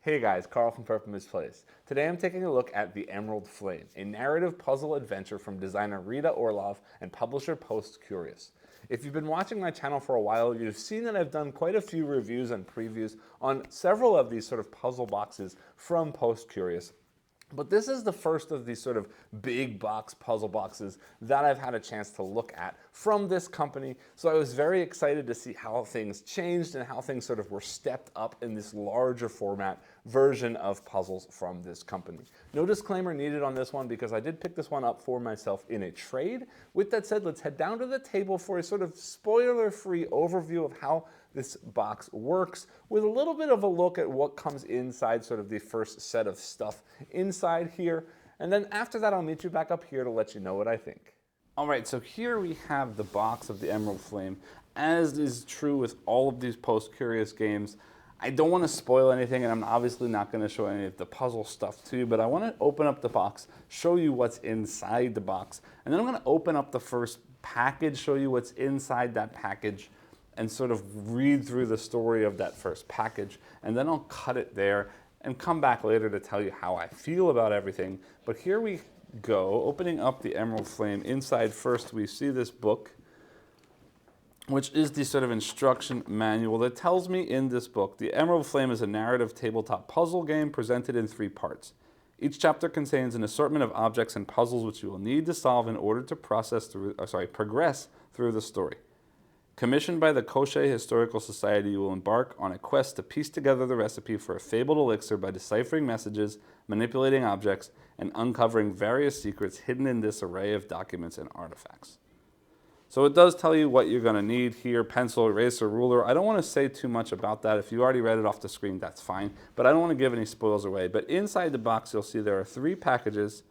Hey guys, Carl from Purple Misplaced. Today I'm taking a look at the Emerald Flame, a narrative puzzle adventure from designer Rita Orlov and publisher PostCurious. If you've been watching my channel for a while, you've seen that I've done quite a few reviews and previews on several of these sort of puzzle boxes from PostCurious. But this is the first of these sort of big box puzzle boxes that I've had a chance to look at from this company. So I was very excited to see how things changed and how things sort of were stepped up in this larger format version of puzzles from this company. No disclaimer needed on this one because I did pick this one up for myself in a trade. With that said, let's head down to the table for a sort of spoiler-free overview of how this box works, with a little bit of a look at what comes inside sort of the first set of stuff inside here. And then after that, I'll meet you back up here to let you know what I think. All right, so here we have the box of the Emerald Flame. As is true with all of these PostCurious games, I don't want to spoil anything, and I'm obviously not going to show any of the puzzle stuff to you, but I want to open up the box, show you what's inside the box, and then I'm going to open up the first package, show you what's inside that package, and sort of read through the story of that first package, and then I'll cut it there and come back later to tell you how I feel about everything. But here we go, opening up the Emerald Flame. Inside first we see this book, which is the sort of instruction manual that tells me in this book, the Emerald Flame is a narrative tabletop puzzle game presented in 3 parts. Each chapter contains an assortment of objects and puzzles which you will need to solve in order to progress through the story. Commissioned by the Koshei Historical Society, you will embark on a quest to piece together the recipe for a fabled elixir by deciphering messages, manipulating objects, and uncovering various secrets hidden in this array of documents and artifacts. So it does tell you what you're going to need here: pencil, eraser, ruler. I don't want to say too much about that. If you already read it off the screen, that's fine. But I don't want to give any spoils away. But inside the box, you'll see there are 3 packages,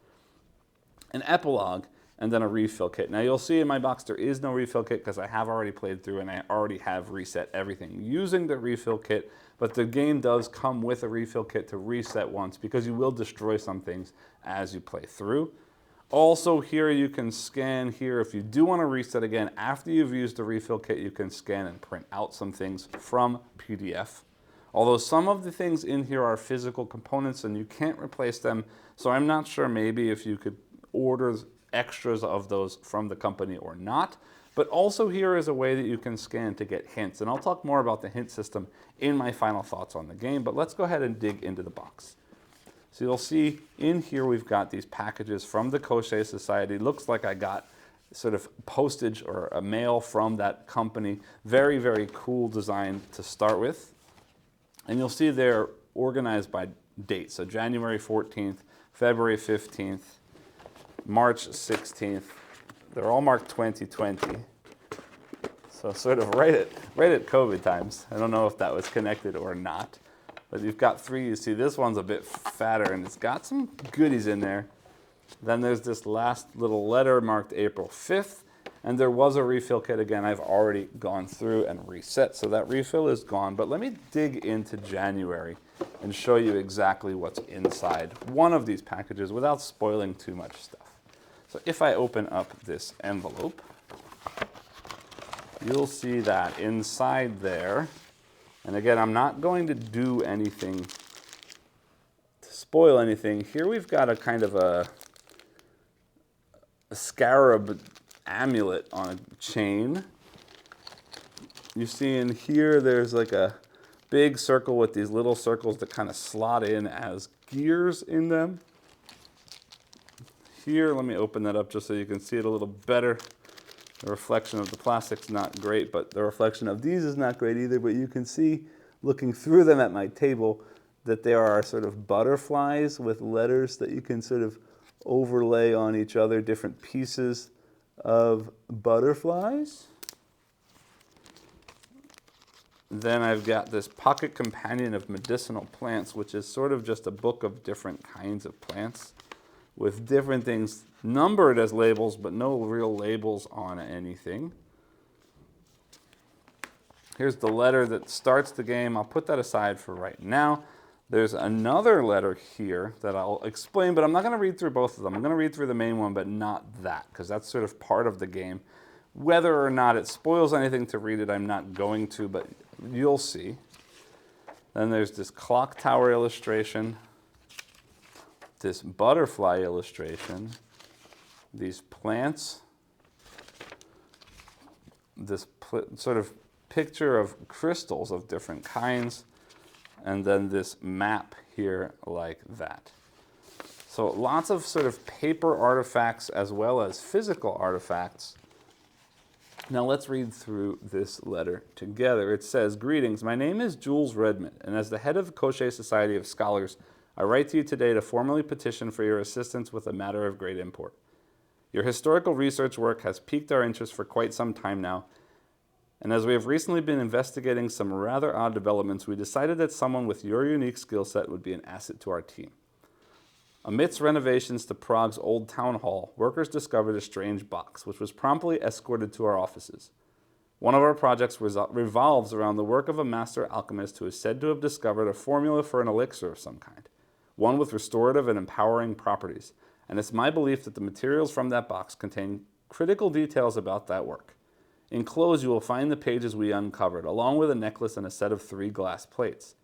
an epilogue, and then a refill kit. Now you'll see in my box there is no refill kit because I have already played through and I already have reset everything using the refill kit, but the game does come with a refill kit to reset once because you will destroy some things as you play through. Also here you can scan here if you do want to reset again after you've used the refill kit. You can scan and print out some things from PDF. Although some of the things in here are physical components and you can't replace them, so I'm not sure maybe if you could order extras of those from the company or not. But also here is a way that you can scan to get hints, and I'll talk more about the hint system in my final thoughts on the game, but let's go ahead and dig into the box. So you'll see in here we've got these packages from the Koshei Society. Looks like I got sort of postage or a mail from that company. Very, very cool design to start with. And you'll see they're organized by date. So January 14th, February 15th, March 16th. They're all marked 2020. So sort of right at COVID times. I don't know if that was connected or not. But you've got 3. You see this one's a bit fatter and it's got some goodies in there. Then there's this last little letter marked April 5th. And there was a refill kit. Again, I've already gone through and reset, so that refill is gone. But let me dig into January and show you exactly what's inside one of these packages without spoiling too much stuff. So if I open up this envelope, you'll see that inside there, and again, I'm not going to do anything to spoil anything. Here we've got a kind of a scarab amulet on a chain. You see in here there's like a big circle with these little circles that kind of slot in as gears in them. Here, let me open that up just so you can see it a little better. The reflection of the plastic's not great, but the reflection of these is not great either. But you can see, looking through them at my table, that there are sort of butterflies with letters that you can sort of overlay on each other, different pieces of butterflies. Then I've got this pocket companion of medicinal plants, which is sort of just a book of different kinds of plants with different things numbered as labels, but no real labels on anything. Here's the letter that starts the game. I'll put that aside for right now. There's another letter here that I'll explain, but I'm not going to read through both of them. I'm going to read through the main one, but not that, because that's sort of part of the game. Whether or not it spoils anything to read it, I'm not going to, but you'll see. Then there's this clock tower illustration, this butterfly illustration, these plants, this sort of picture of crystals of different kinds, and then this map here like that. So lots of sort of paper artifacts as well as physical artifacts. Now let's read through this letter together. It says, "Greetings, my name is Jules Redmond, and as the head of the Koshé Society of Scholars, I write to you today to formally petition for your assistance with a matter of great import. Your historical research work has piqued our interest for quite some time now, and as we have recently been investigating some rather odd developments, we decided that someone with your unique skill set would be an asset to our team. Amidst renovations to Prague's old town hall, workers discovered a strange box, which was promptly escorted to our offices. One of our projects revolves around the work of a master alchemist who is said to have discovered a formula for an elixir of some kind, one with restorative and empowering properties, and it's my belief that the materials from that box contain critical details about that work. Enclosed, you will find the pages we uncovered, along with a necklace and a set of 3 glass plates.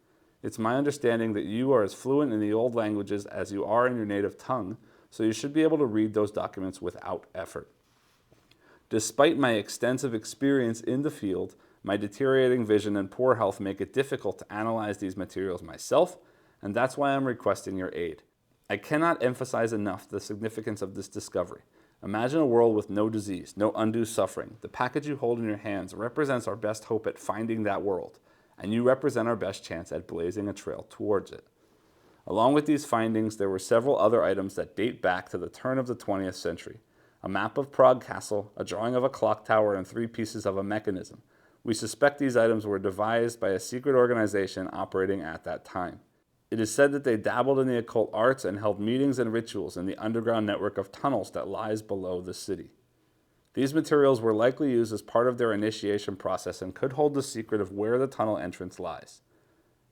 It's my understanding that you are as fluent in the old languages as you are in your native tongue, so you should be able to read those documents without effort. Despite my extensive experience in the field, my deteriorating vision and poor health make it difficult to analyze these materials myself, and that's why I'm requesting your aid. I cannot emphasize enough the significance of this discovery. Imagine a world with no disease, no undue suffering. The package you hold in your hands represents our best hope at finding that world, and you represent our best chance at blazing a trail towards it. Along with these findings, there were several other items that date back to the turn of the 20th century. A map of Prague Castle, a drawing of a clock tower, and 3 pieces of a mechanism. We suspect these items were devised by a secret organization operating at that time. It is said that they dabbled in the occult arts and held meetings and rituals in the underground network of tunnels that lies below the city. These materials were likely used as part of their initiation process and could hold the secret of where the tunnel entrance lies.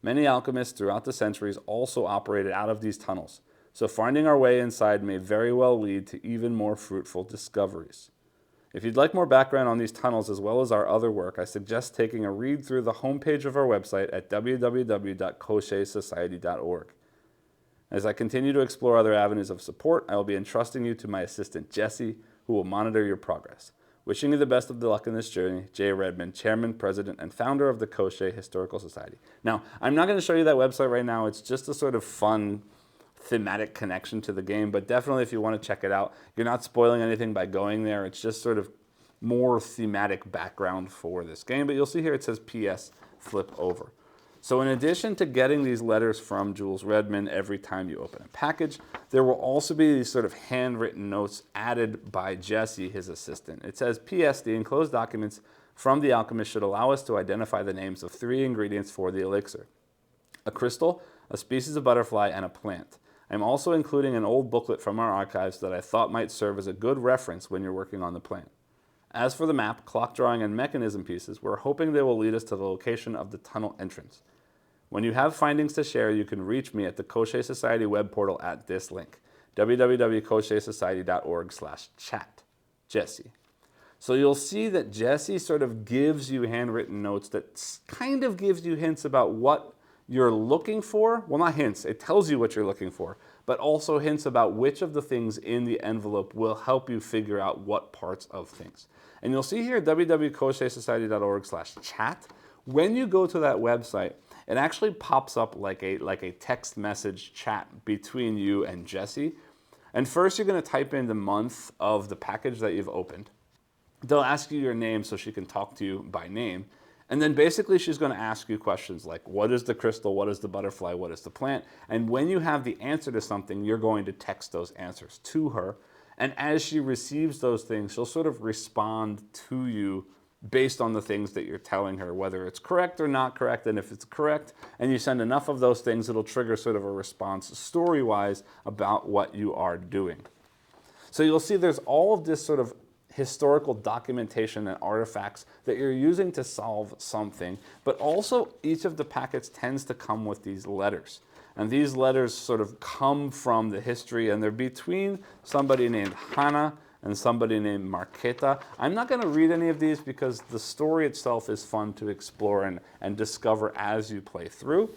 Many alchemists throughout the centuries also operated out of these tunnels, so finding our way inside may very well lead to even more fruitful discoveries. If you'd like more background on these tunnels as well as our other work, I suggest taking a read through the homepage of our website at www.koshesociety.org. As I continue to explore other avenues of support, I will be entrusting you to my assistant Jesse, who will monitor your progress. Wishing you the best of luck in this journey, Jay Redmond, Chairman, President, and Founder of the Koshé Historical Society. Now, I'm not going to show you that website right now. It's just a sort of fun thematic connection to the game, but definitely if you want to check it out, you're not spoiling anything by going there. It's just sort of more thematic background for this game, but you'll see here it says PS, flip over. So in addition to getting these letters from Jules Redmond every time you open a package, there will also be these sort of handwritten notes added by Jesse, his assistant. It says, PS, the enclosed documents from the alchemist should allow us to identify the names of 3 ingredients for the elixir: a crystal, a species of butterfly, and a plant. I'm also including an old booklet from our archives that I thought might serve as a good reference when you're working on the plan. As for the map, clock drawing, and mechanism pieces, we're hoping they will lead us to the location of the tunnel entrance. When you have findings to share, you can reach me at the Koshé Society web portal at this link, www.koshesociety.org/chat. Jesse. So you'll see that Jesse sort of gives you handwritten notes that kind of gives you hints about what you're looking for. Well, not hints, it tells you what you're looking for, but also hints about which of the things in the envelope will help you figure out what parts of things. And you'll see here www.koshesociety.org/chat. When you go to that website, it actually pops up like a text message chat between you and Jesse. And first you're going to type in the month of the package that you've opened. They'll ask you your name so she can talk to you by name. And then basically she's going to ask you questions like, what is the crystal, what is the butterfly, what is the plant? And when you have the answer to something, you're going to text those answers to her. And as she receives those things, she'll sort of respond to you based on the things that you're telling her, whether it's correct or not correct. And if it's correct and you send enough of those things, it'll trigger sort of a response story-wise about what you are doing. So you'll see there's all of this sort of historical documentation and artifacts that you're using to solve something, but also each of the packets tends to come with these letters. And these letters sort of come from the history, and they're between somebody named Hannah and somebody named Marqueta. I'm not going to read any of these because the story itself is fun to explore and discover as you play through.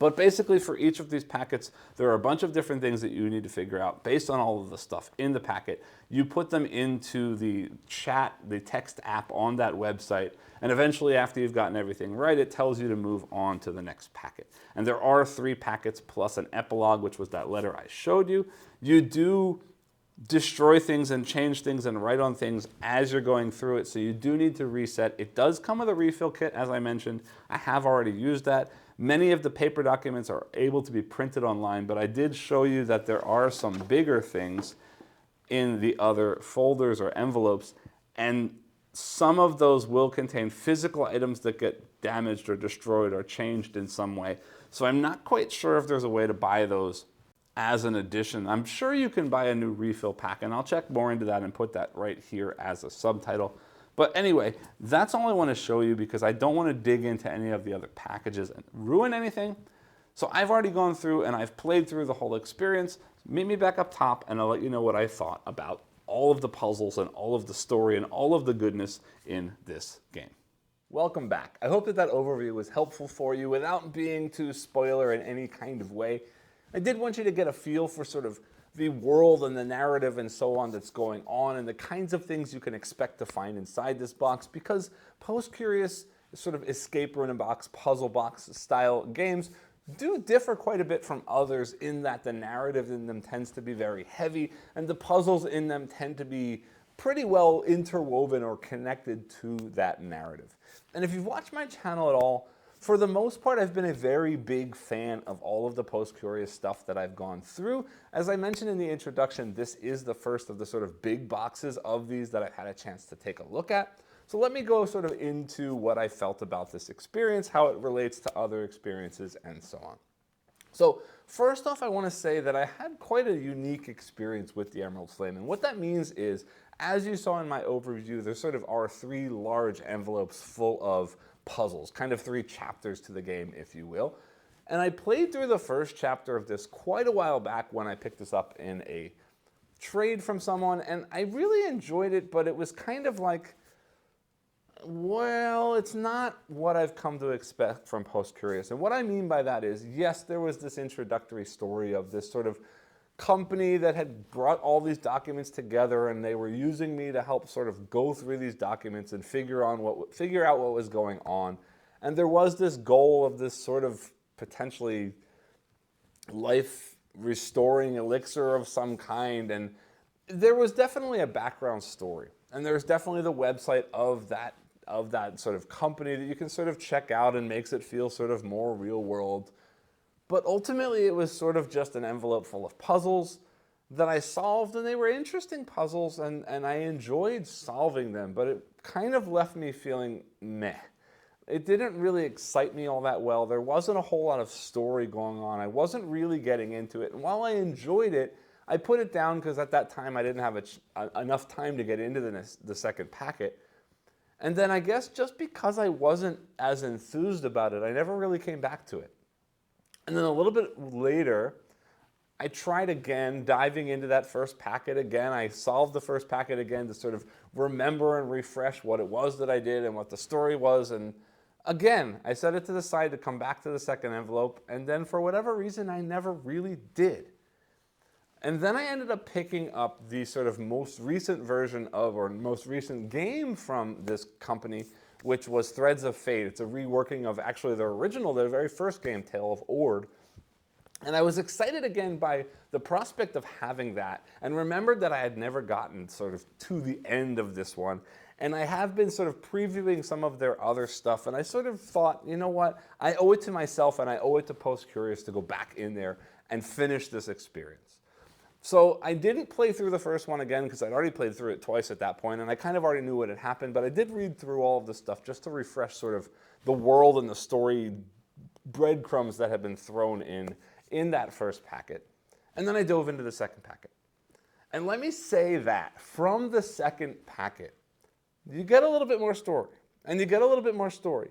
But basically for each of these packets, there are a bunch of different things that you need to figure out based on all of the stuff in the packet. You put them into the chat, the text app on that website, and eventually after you've gotten everything right, it tells you to move on to the next packet. And there are 3 packets plus an epilogue, which was that letter I showed you. You do destroy things and change things and write on things as you're going through it, so you do need to reset. It does come with a refill kit, as I mentioned. I have already used that. Many of the paper documents are able to be printed online, but I did show you that there are some bigger things in the other folders or envelopes, and some of those will contain physical items that get damaged or destroyed or changed in some way. So I'm not quite sure if there's a way to buy those as an addition. I'm sure you can buy a new refill pack, and I'll check more into that and put that right here as a subtitle. But anyway, that's all I want to show you because I don't want to dig into any of the other packages and ruin anything. So I've already gone through and I've played through the whole experience. Meet me back up top and I'll let you know what I thought about all of the puzzles and all of the story and all of the goodness in this game. Welcome back. I hope that that overview was helpful for you without being too spoiler in any kind of way. I did want you to get a feel for sort of the world and the narrative and so on that's going on and the kinds of things you can expect to find inside this box, because PostCurious sort of escape room box, puzzle box style games do differ quite a bit from others in that the narrative in them tends to be very heavy and the puzzles in them tend to be pretty well interwoven or connected to that narrative. And if you've watched my channel at all, for the most part, I've been a very big fan of all of the PostCurious stuff that I've gone through. As I mentioned in the introduction, this is the first of the sort of big boxes of these that I've had a chance to take a look at. So let me go sort of into what I felt about this experience, how it relates to other experiences, and so on. So first off, I want to say that I had quite a unique experience with the Emeral Flame. And what that means is, as you saw in my overview, there sort of are 3 large envelopes full of puzzles, kind of 3 chapters to the game, if you will. And I played through the first chapter of this quite a while back when I picked this up in a trade from someone, and I really enjoyed it, but it was kind of like, well, it's not what I've come to expect from PostCurious. And what I mean by that is, yes, there was this introductory story of this sort of company that had brought all these documents together, and they were using me to help sort of go through these documents and figure out what was going on. And there was this goal of this sort of potentially life-restoring elixir of some kind, and there was definitely a background story. And there's definitely the website of that sort of company that you can sort of check out and makes it feel sort of more real world. But ultimately, it was sort of just an envelope full of puzzles that I solved, and they were interesting puzzles, and I enjoyed solving them, but it kind of left me feeling meh. It didn't really excite me all that well. There wasn't a whole lot of story going on. I wasn't really getting into it, and while I enjoyed it, I put it down because at that time I didn't have enough time to get into the second packet. And then I guess just because I wasn't as enthused about it, I never really came back to it. And then a little bit later, I tried again, diving into that first packet again. I solved the first packet again to sort of remember and refresh what it was that I did and what the story was. And again, I set it to the side to come back to the second envelope. And then for whatever reason, I never really did. And then I ended up picking up the sort of most recent version of, or most recent game from this company, which was Threads of Fate. It's a reworking of actually their very first game, Tale of Ord. And I was excited again by the prospect of having that, and remembered that I had never gotten sort of to the end of this one. And I have been sort of previewing some of their other stuff, and I sort of thought, you know what, I owe it to myself and I owe it to PostCurious to go back in there and finish this experience. So I didn't play through the first one again because I'd already played through it twice at that point, and I kind of already knew what had happened, but I did read through all of this stuff just to refresh sort of the world and the story breadcrumbs that had been thrown in that first packet. And then I dove into the second packet. And let me say that from the second packet, you get a little bit more story, and you get a little bit more story.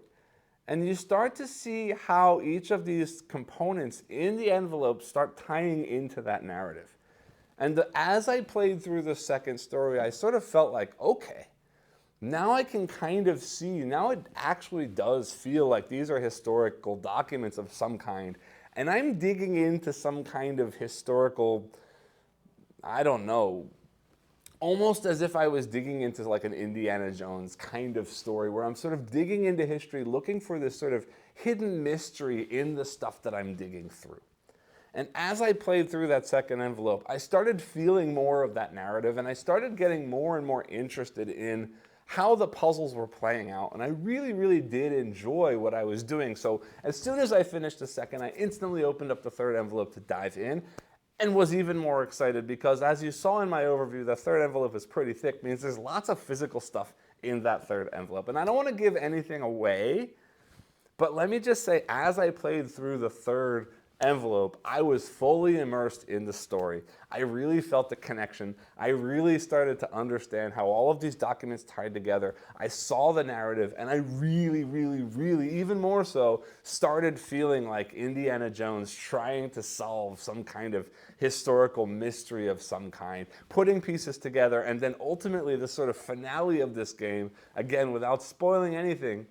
And you start to see how each of these components in the envelope start tying into that narrative. And as I played through the second story, I sort of felt like, okay, now I can kind of see, now it actually does feel like these are historical documents of some kind. And I'm digging into some kind of historical, I don't know, almost as if I was digging into like an Indiana Jones kind of story where I'm sort of digging into history, looking for this sort of hidden mystery in the stuff that I'm digging through. And as I played through that second envelope, I started feeling more of that narrative, and I started getting more and more interested in how the puzzles were playing out. And I really, really did enjoy what I was doing. So as soon as I finished the second, I instantly opened up the third envelope to dive in, and was even more excited because, as you saw in my overview, the third envelope is pretty thick, means there's lots of physical stuff in that third envelope. And I don't want to give anything away, but let me just say, as I played through the third envelope, I was fully immersed in the story. I really felt the connection. I really started to understand how all of these documents tied together. I saw the narrative, and I really, really, really, even more so, started feeling like Indiana Jones trying to solve some kind of historical mystery of some kind, putting pieces together, and then ultimately the sort of finale of this game, again, without spoiling anything,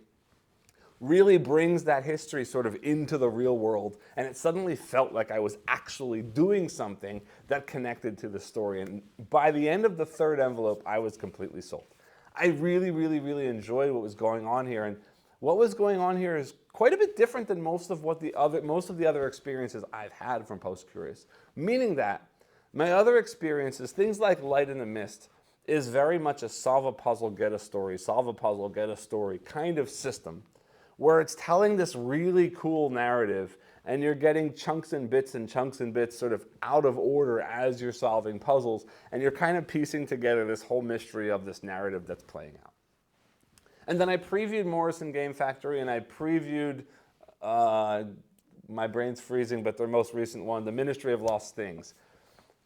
really brings that history sort of into the real world, and it suddenly felt like I was actually doing something that connected to the story. And by the end of the third envelope, I was completely sold. I really, really, really enjoyed what was going on here, and what was going on here is quite a bit different than most of the other experiences I've had from PostCurious. Meaning that my other experiences, things like Light in the Mist, is very much a solve a puzzle, get a story, solve a puzzle, get a story kind of system, where it's telling this really cool narrative and you're getting chunks and bits sort of out of order as you're solving puzzles, and you're kind of piecing together this whole mystery of this narrative that's playing out. And then I previewed Morrison Game Factory, and I previewed, my brain's freezing, but their most recent one, The Ministry of Lost Things.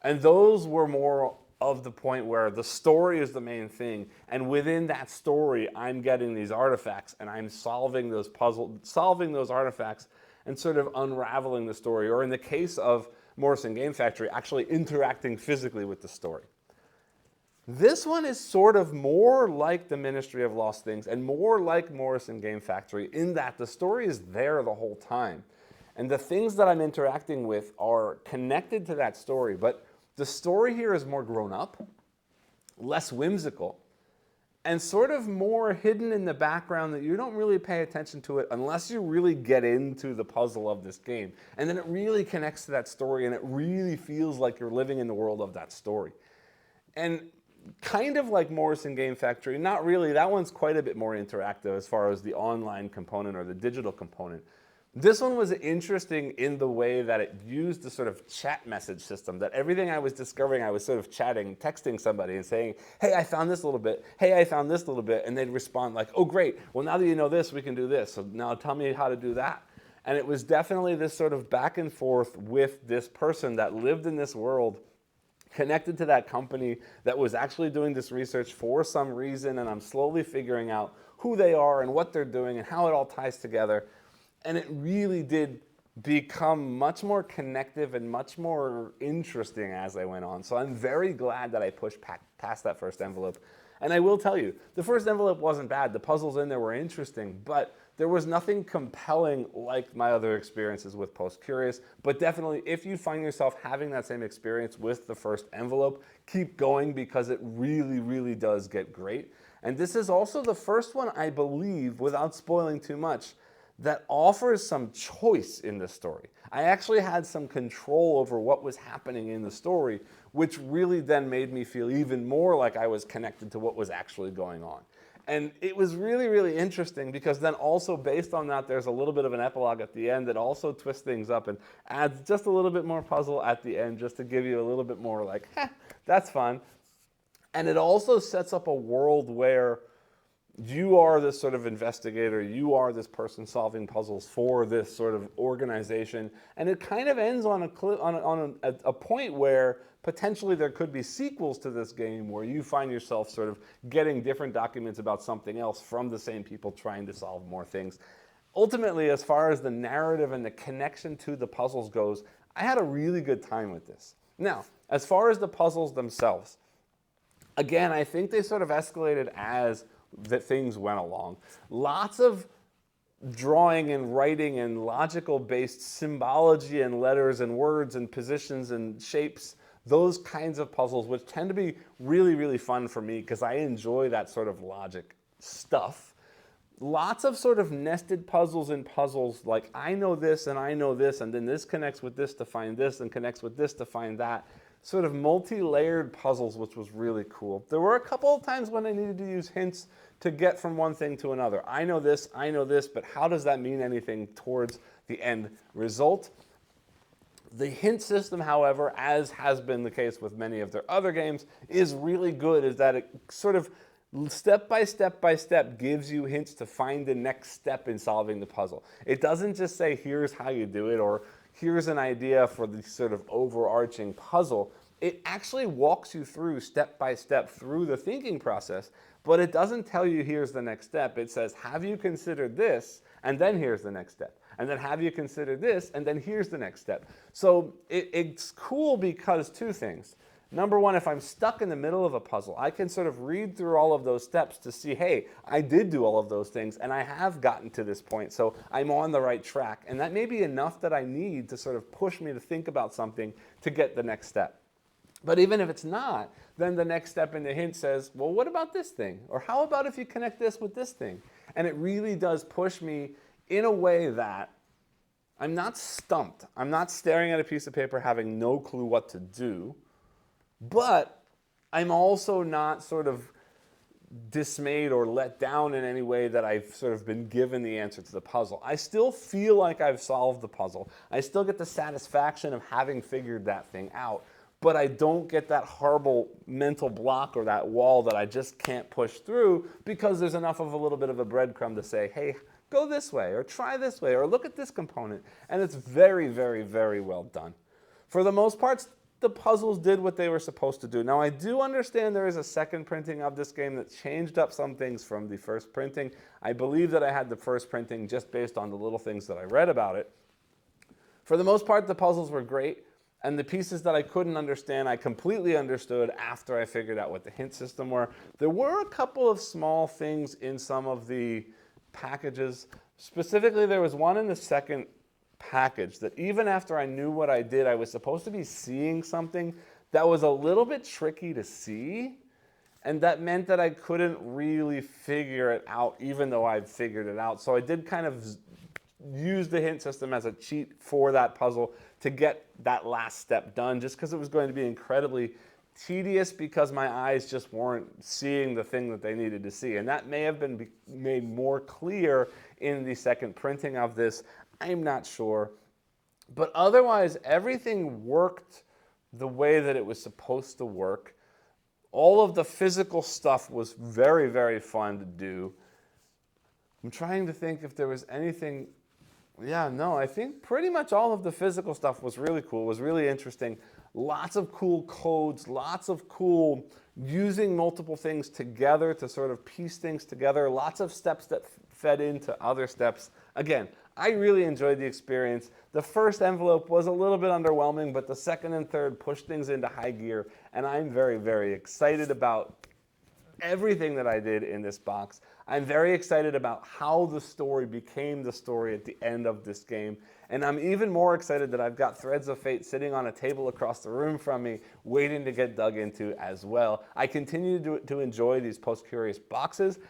And those were more of the point where the story is the main thing, and within that story, I'm getting these artifacts, and I'm solving those puzzles, solving those artifacts, and sort of unraveling the story, or in the case of Morrison Game Factory, actually interacting physically with the story. This one is sort of more like The Ministry of Lost Things, and more like Morrison Game Factory, in that the story is there the whole time. And the things that I'm interacting with are connected to that story, but the story here is more grown up, less whimsical, and sort of more hidden in the background, that you don't really pay attention to it unless you really get into the puzzle of this game. And then it really connects to that story, and it really feels like you're living in the world of that story. And kind of like Morrison Game Factory, not really, that one's quite a bit more interactive as far as the online component or the digital component. This one was interesting in the way that it used the sort of chat message system, that everything I was discovering, I was sort of chatting, texting somebody and saying, hey, I found this a little bit, hey, I found this a little bit, and they'd respond like, oh, great, well, now that you know this, we can do this, so now tell me how to do that. And it was definitely this sort of back and forth with this person that lived in this world, connected to that company that was actually doing this research for some reason, and I'm slowly figuring out who they are and what they're doing and how it all ties together. And it really did become much more connective and much more interesting as I went on. So I'm very glad that I pushed past that first envelope. And I will tell you, the first envelope wasn't bad. The puzzles in there were interesting, but there was nothing compelling like my other experiences with PostCurious. But definitely, if you find yourself having that same experience with the first envelope, keep going, because it really, really does get great. And this is also the first one, I believe, without spoiling too much, that offers some choice in the story. I actually had some control over what was happening in the story, which really then made me feel even more like I was connected to what was actually going on. And it was really, really interesting, because then also based on that, there's a little bit of an epilogue at the end that also twists things up and adds just a little bit more puzzle at the end, just to give you a little bit more like, that's fun. And it also sets up a world where you are this sort of investigator, you are this person solving puzzles for this sort of organization, and it kind of ends on a point where potentially there could be sequels to this game, where you find yourself sort of getting different documents about something else from the same people trying to solve more things. Ultimately, as far as the narrative and the connection to the puzzles goes, I had a really good time with this. Now, As far as the puzzles themselves, again, I think they sort of escalated as that things went along. Lots of drawing and writing and logical based symbology and letters and words and positions and shapes, those kinds of puzzles, which tend to be really, really fun for me because I enjoy that sort of logic stuff. Lots of sort of nested puzzles and puzzles, like I know this and I know this, and then this connects with this to find this and connects with this to find that. Sort of multi-layered puzzles, which was really cool. There were a couple of times when I needed to use hints to get from one thing to another. I know this, but how does that mean anything towards the end result? The hint system, however, as has been the case with many of their other games, is really good, is that it sort of step by step gives you hints to find the next step in solving the puzzle. It doesn't just say, here's how you do it, or here's an idea for the sort of overarching puzzle. It actually walks you through step by step through the thinking process, but it doesn't tell you here's the next step. It says, have you considered this? And then here's the next step. And then have you considered this? And then here's the next step. So it's cool because two things. Number one, if I'm stuck in the middle of a puzzle, I can sort of read through all of those steps to see, hey, I did do all of those things and I have gotten to this point, so I'm on the right track. And that may be enough that I need to sort of push me to think about something to get the next step. But even if it's not, then the next step in the hint says, well, what about this thing? Or how about if you connect this with this thing? And it really does push me in a way that I'm not stumped. I'm not staring at a piece of paper having no clue what to do. But I'm also not sort of dismayed or let down in any way that I've sort of been given the answer to the puzzle. I still feel like I've solved the puzzle. I still get the satisfaction of having figured that thing out, but I don't get that horrible mental block or that wall that I just can't push through because there's enough of a little bit of a breadcrumb to say, hey, go this way, or try this way, or look at this component. And it's very, very, very well done. For the most part, the puzzles did what they were supposed to do. Now, I do understand there is a second printing of this game that changed up some things from the first printing. I believe that I had the first printing just based on the little things that I read about it. For the most part, the puzzles were great, and the pieces that I couldn't understand, I completely understood after I figured out what the hint system were. There were a couple of small things in some of the packages. Specifically, there was one in the second package that even after I knew what I did, I was supposed to be seeing something that was a little bit tricky to see, and that meant that I couldn't really figure it out even though I'd figured it out. So I did kind of use the hint system as a cheat for that puzzle to get that last step done, just because it was going to be incredibly tedious because my eyes just weren't seeing the thing that they needed to see. And that may have been made more clear in the second printing of this. I'm not sure. But otherwise, everything worked the way that it was supposed to work. All of the physical stuff was very, very fun to do. I'm trying to think if there was anything. Yeah, no, I think pretty much all of the physical stuff was really cool, was really interesting. Lots of cool codes, lots of cool using multiple things together to sort of piece things together, lots of steps that fed into other steps. Again, I really enjoyed the experience. The first envelope was a little bit underwhelming, but the second and third pushed things into high gear, and I'm very, very excited about everything that I did in this box. I'm very excited about how the story became the story at the end of this game. And I'm even more excited that I've got Threads of Fate sitting on a table across the room from me, waiting to get dug into as well. I continue to enjoy these PostCurious boxes.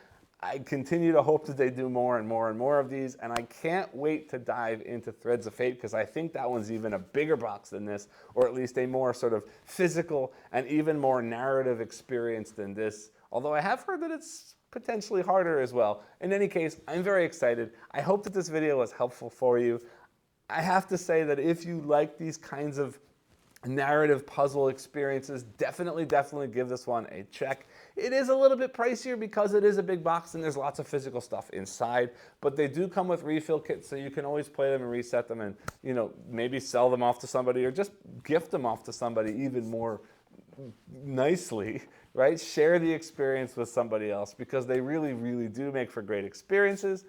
I continue to hope that they do more and more and more of these, and I can't wait to dive into Threads of Fate because I think that one's even a bigger box than this, or at least a more sort of physical and even more narrative experience than this, although I have heard that it's potentially harder as well. In any case, I'm very excited. I hope that this video was helpful for you. I have to say that if you like these kinds of narrative puzzle experiences, definitely give this one a check. It is a little bit pricier because it is a big box and there's lots of physical stuff inside, but they do come with refill kits, so you can always play them and reset them and, you know, maybe sell them off to somebody or just gift them off to somebody even more nicely, right? Share the experience with somebody else because they really do make for great experiences.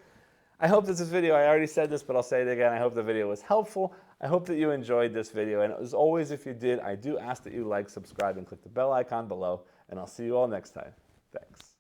I hope that this video, I already said this, but I'll say it again, I hope the video was helpful. I hope that you enjoyed this video, and as always, if you did, I do ask that you like, subscribe, and click the bell icon below, and I'll see you all next time. Thanks.